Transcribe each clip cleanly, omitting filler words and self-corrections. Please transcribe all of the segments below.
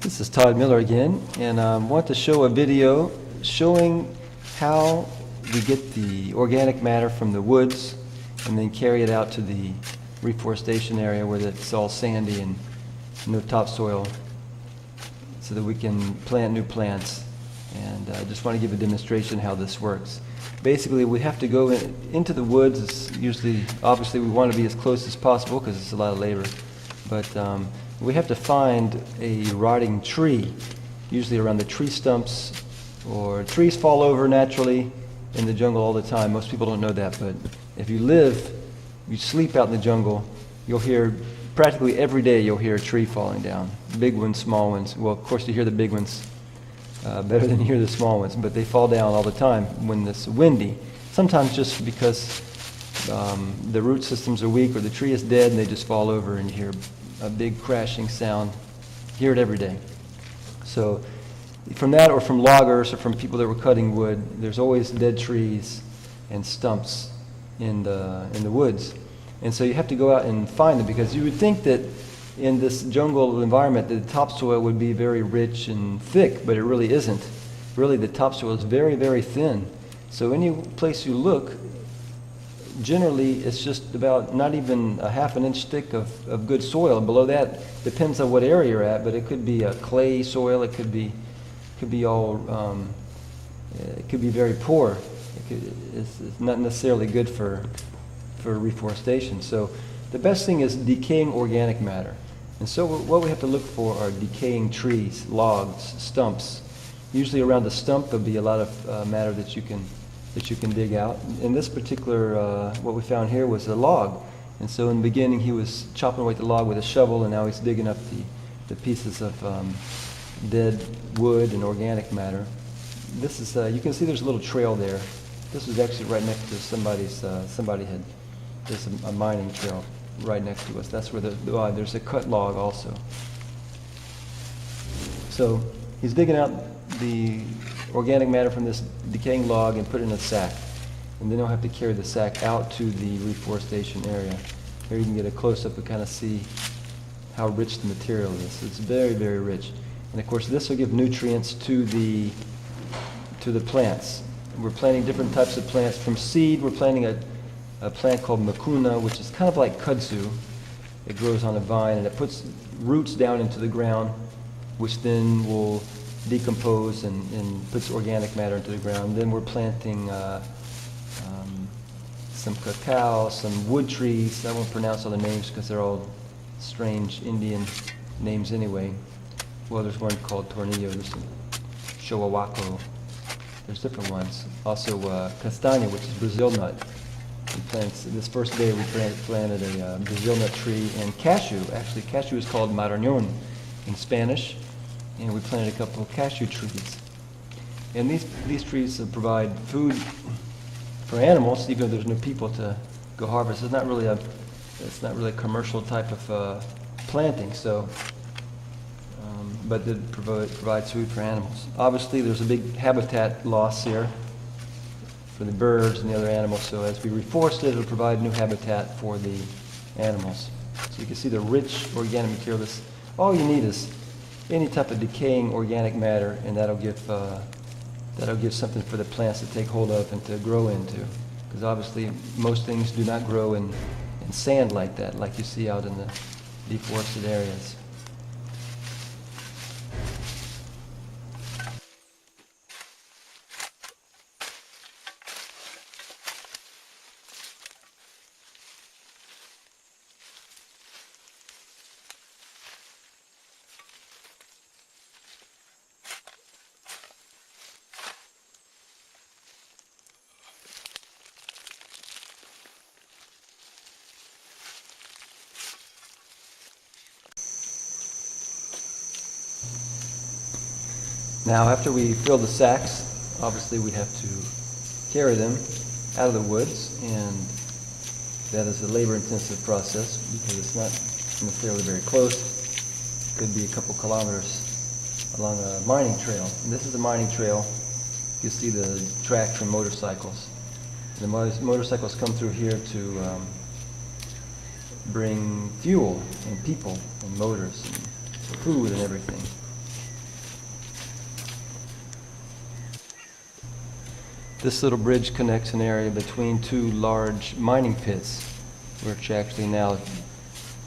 This is Todd Miller again, and I want to show a video showing how we get the organic matter from the woods and then carry it out to the reforestation area where it's all sandy and no topsoil so that we can plant new plants. And I just want to give a demonstration how this works. Basically, we have to go into the woods. It's usually, obviously, we want to be as close as possible because it's a lot of labor. But we have to find a rotting tree, usually around the tree stumps, or trees fall over naturally in the jungle all the time. Most people don't know that, but if you sleep out in the jungle, you'll hear, practically every day you'll hear a tree falling down. Big ones, small ones. Well, of course you hear the big ones better than you hear the small ones, but they fall down all the time when it's windy. Sometimes just because the root systems are weak or the tree is dead and they just fall over and you hear a big crashing sound. You hear it every day. So from that, or from loggers, or from people that were cutting wood, there's always dead trees and stumps in the woods. And so you have to go out and find them, because you would think that in this jungle environment the topsoil would be very rich and thick, but it really isn't. Really, the topsoil is very, very thin. So any place you look, generally it's just about not even a half an inch thick of good soil. And below that, depends on what area you're at, but it could be a clay soil, it could be all, it could be very poor. It's not necessarily good for reforestation. So the best thing is decaying organic matter. And so what we have to look for are decaying trees, logs, stumps. Usually around the stump there'll be a lot of matter that you can dig out. In this particular, what we found here was a log. And so in the beginning he was chopping away the log with a shovel, and now he's digging up the pieces of dead wood and organic matter. This is, you can see there's a little trail there. This was actually right next to there's a mining trail right next to us. That's where there's a cut log also. So he's digging out the organic matter from this decaying log and put it in a sack. And then he'll have to carry the sack out to the reforestation area. Here you can get a close-up and kind of see how rich the material is. It's very, very rich. And of course this will give nutrients to the plants. We're planting different types of plants. From seed, we're planting a plant called mucuna, which is kind of like kudzu. It grows on a vine and it puts roots down into the ground, which then will decompose and puts organic matter into the ground. Then we're planting some cacao, some wood trees. I won't pronounce all the names because they're all strange Indian names anyway. Well, there's one called tornillo, there's some showawako. There's different ones. Also castanha, which is Brazil nut. This first day we planted a Brazil nut tree, and cashew. Actually, cashew is called maranhon in Spanish, and we planted a couple of cashew trees. And these trees provide food for animals, even though there's no people to go harvest. It's not really a commercial type of planting. So. But it provides food for animals. Obviously, there's a big habitat loss here for the birds and the other animals, so as we reforest it, it'll provide new habitat for the animals. So you can see the rich organic material. All you need is any type of decaying organic matter, and that'll give something for the plants to take hold of and to grow into. Because obviously, most things do not grow in sand like that, like you see out in the deforested areas. Now, after we fill the sacks, obviously we have to carry them out of the woods, and that is a labor-intensive process because it's not necessarily very close. It could be a couple kilometers along a mining trail. And this is a mining trail. You can see the tracks from motorcycles. The motorcycles come through here to bring fuel and people and motors and food and everything. This little bridge connects an area between two large mining pits, which are actually now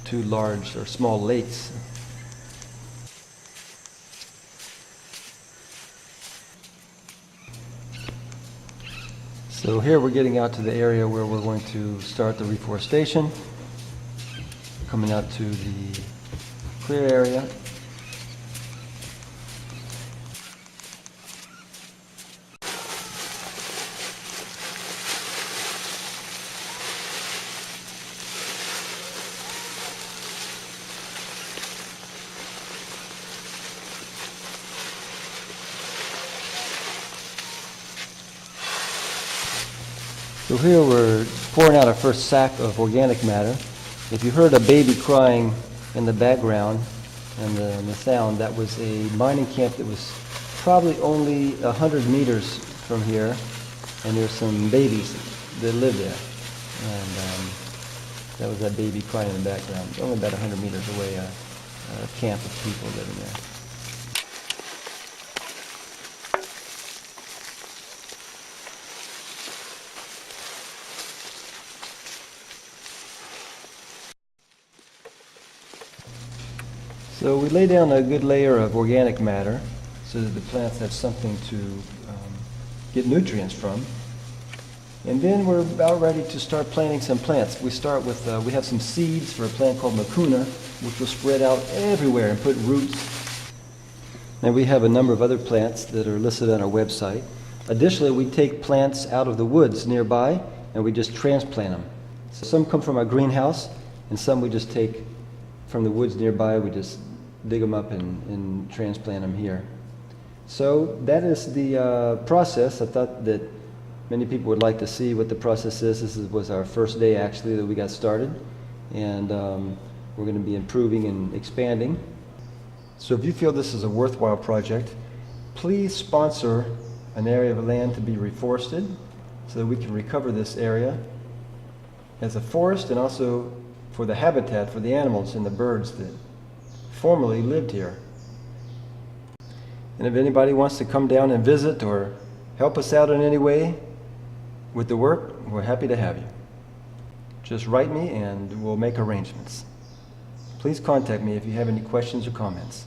two large or small lakes. So here we're getting out to the area where we're going to start the reforestation, coming out to the clear area. So here we're pouring out our first sack of organic matter. If you heard a baby crying in the background and the sound, that was a mining camp that was probably only 100 meters from here, and there's some babies that live there. And that was that baby crying in the background. Only about 100 meters away, a camp of people living there. So we lay down a good layer of organic matter so that the plants have something to get nutrients from. And then we're about ready to start planting some plants. We start with, we have some seeds for a plant called mucuna, which will spread out everywhere and put roots. And we have a number of other plants that are listed on our website. Additionally, we take plants out of the woods nearby and we just transplant them. So some come from our greenhouse and some we just take from the woods nearby. We just dig them up and transplant them here. So that is the process. I thought that many people would like to see what the process is. This was our first day actually that we got started, and we're going to be improving and expanding. So if you feel this is a worthwhile project, please sponsor an area of land to be reforested so that we can recover this area as a forest and also for the habitat for the animals and the birds that formerly lived here. And if anybody wants to come down and visit or help us out in any way with the work, we're happy to have you. Just write me and we'll make arrangements. Please contact me if you have any questions or comments.